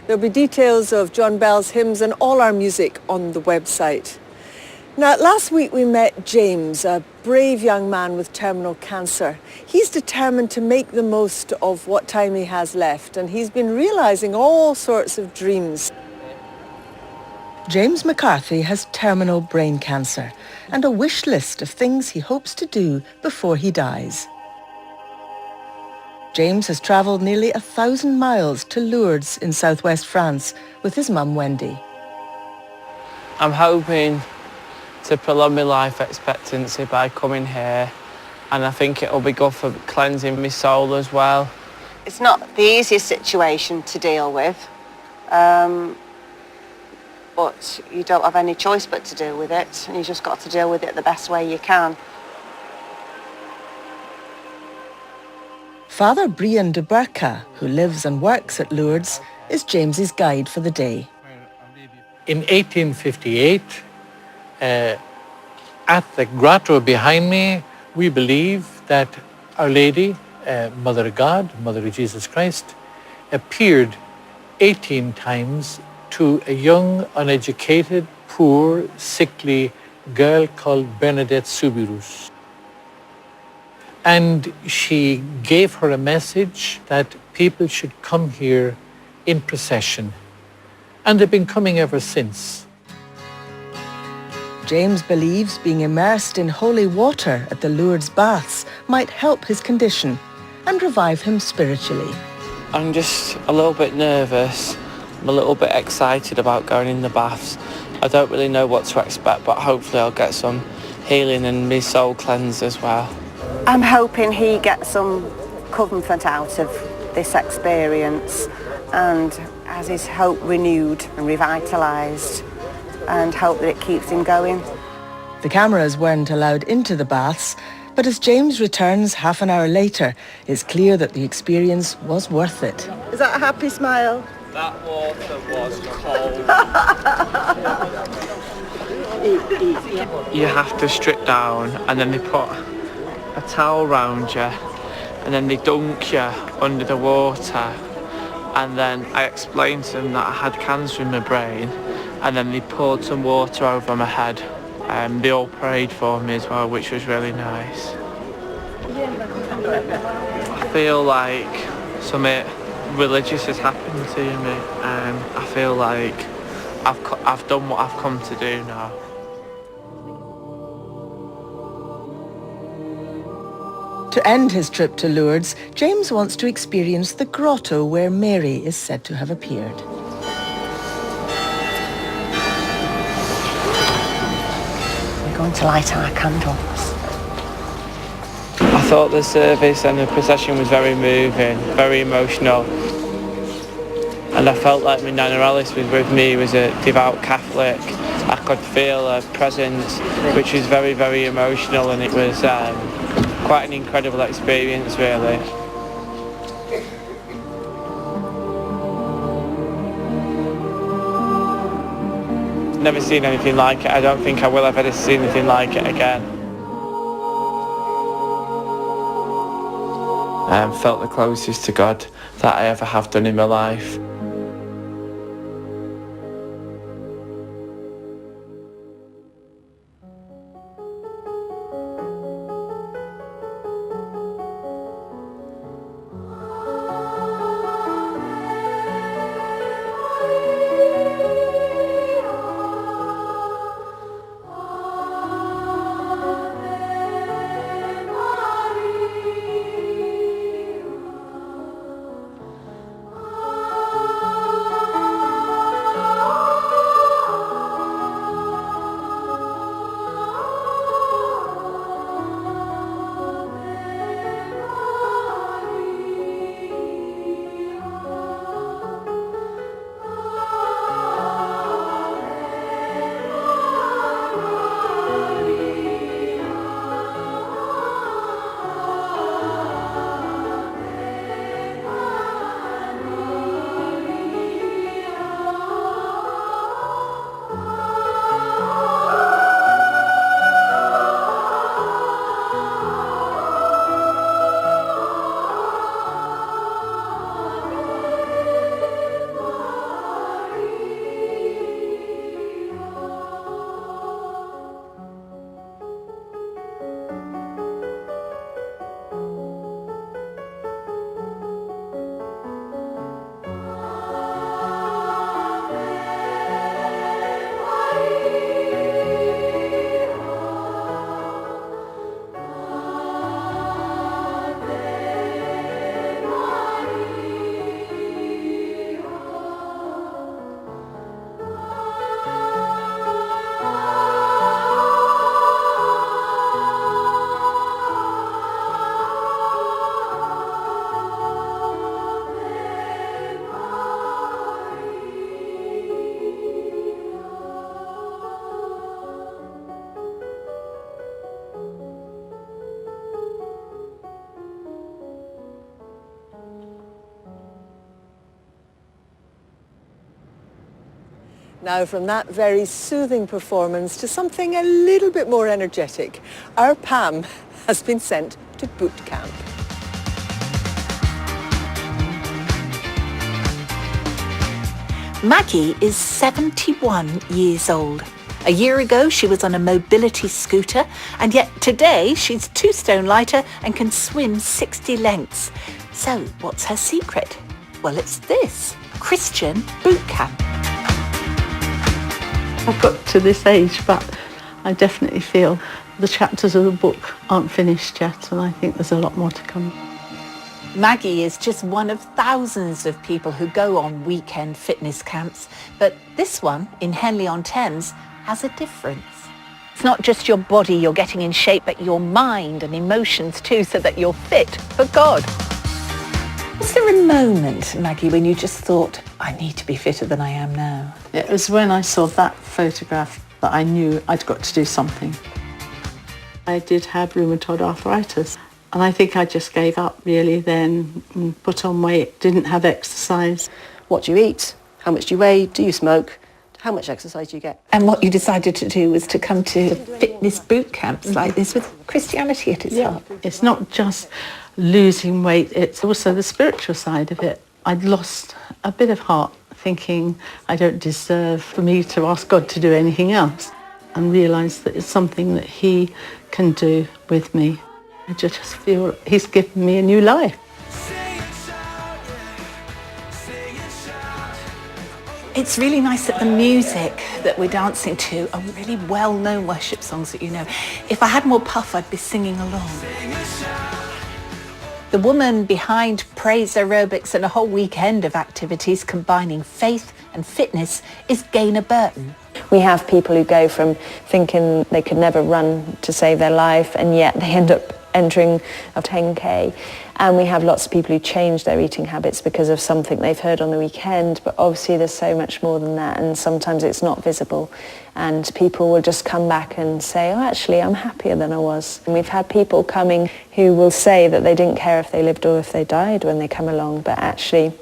There'll be details of John Bell's hymns and all our music on the website. Now, last week we met James, a brave young man with terminal cancer. He's determined to make the most of what time he has left, and he's been realising all sorts of dreams. James McCarthy has terminal brain cancer and a wish list of things he hopes to do before he dies. James has travelled nearly 1,000 miles to Lourdes in southwest France with his mum Wendy. I'm hoping to prolong my life expectancy by coming here, and I think it'll be good for cleansing my soul as well. It's not the easiest situation to deal with, but you don't have any choice but to deal with it, and you just got to deal with it the best way you can. Father Brian de Burca, who lives and works at Lourdes, is James's guide for the day. In 1858, at the grotto behind me, we believe that Our Lady, Mother of God, Mother of Jesus Christ, appeared 18 times to a young, uneducated, poor, sickly girl called Bernadette Soubirous. And she gave her a message that people should come here in procession. And they've been coming ever since. James believes being immersed in holy water at the Lourdes baths might help his condition and revive him spiritually. I'm just a little bit nervous. I'm a little bit excited about going in the baths. I don't really know what to expect, but hopefully I'll get some healing and my soul cleansed as well. I'm hoping he gets some comfort out of this experience and has his hope renewed and revitalised, and hope that it keeps him going. The cameras weren't allowed into the baths, but as James returns half an hour later, it's clear that the experience was worth it. Is that a happy smile? That water was cold. You have to strip down, and then they put a towel round you, and then they dunk you under the water. And then I explained to them that I had cancer in my brain, and then they poured some water over my head. They all prayed for me as well, which was really nice. I feel like something religious has happened to me. I feel like I've done what I've come to do now. To end his trip to Lourdes, James wants to experience the grotto where Mary is said to have appeared. We're going to light our candles. I thought the service and the procession was very moving, very emotional. And I felt like my Nana Alice was with me, was a devout Catholic. I could feel her presence, which was very, very emotional, and it was quite an incredible experience, really. Never seen anything like it. I don't think I will ever see anything like it again. I felt the closest to God that I ever have done in my life. Now from that very soothing performance to something a little bit more energetic, our Pam has been sent to boot camp. Maggie is 71 years old. A year ago, she was on a mobility scooter, and yet today she's 2 stone lighter and can swim 60 lengths. So what's her secret? Well, it's this, Christian boot camp. I've got to this age, but I definitely feel the chapters of the book aren't finished yet, and I think there's a lot more to come. Maggie is just one of thousands of people who go on weekend fitness camps, but this one in Henley-on-Thames has a difference. It's not just your body you're getting in shape, but your mind and emotions too, so that you're fit for God. Was there a moment, Maggie, when you just thought, I need to be fitter than I am now? It was when I saw that photograph that I knew I'd got to do something. I did have rheumatoid arthritis, and I think I just gave up really then, and put on weight, didn't have exercise. What do you eat? How much do you weigh? Do you smoke? How much exercise do you get? And what you decided to do was to come to fitness boot camps like this with Christianity at its heart. It's not just losing weight, it's also the spiritual side of it. I'd lost a bit of heart thinking I don't deserve for me to ask God to do anything else, and realised that it's something that he can do with me. I just feel he's given me a new life. It's really nice that the music that we're dancing to are really well-known worship songs that you know. If I had more puff, I'd be singing along. The woman behind praise aerobics and a whole weekend of activities combining faith and fitness is Gaynor Burton. We have people who go from thinking they could never run to save their life, and yet they end up entering a 10K. And we have lots of people who change their eating habits because of something they've heard on the weekend, but obviously there's so much more than that, and sometimes it's not visible. And people will just come back and say, oh, actually, I'm happier than I was. And we've had people coming who will say that they didn't care if they lived or if they died when they come along, but actually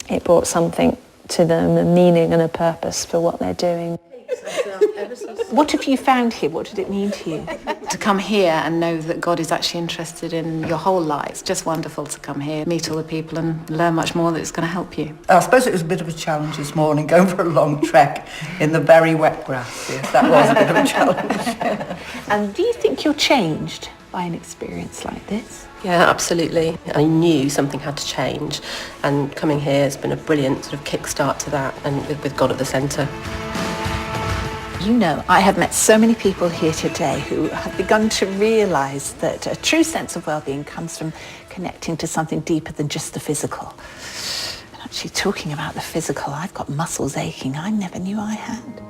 it brought something to them, a meaning and a purpose for what they're doing. What have you found here? What did it mean to you? To come here and know that God is actually interested in your whole life. It's just wonderful to come here, meet all the people and learn much more that's going to help you. I suppose it was a bit of a challenge this morning, going for a long trek in the very wet grass. Yes, that was a bit of a challenge. And do you think you're changed by an experience like this? Yeah, absolutely. I knew something had to change, and coming here has been a brilliant sort of kickstart to that, and with God at the centre. You know, I have met so many people here today who have begun to realise that a true sense of well-being comes from connecting to something deeper than just the physical. And actually, talking about the physical, I've got muscles aching I never knew I had.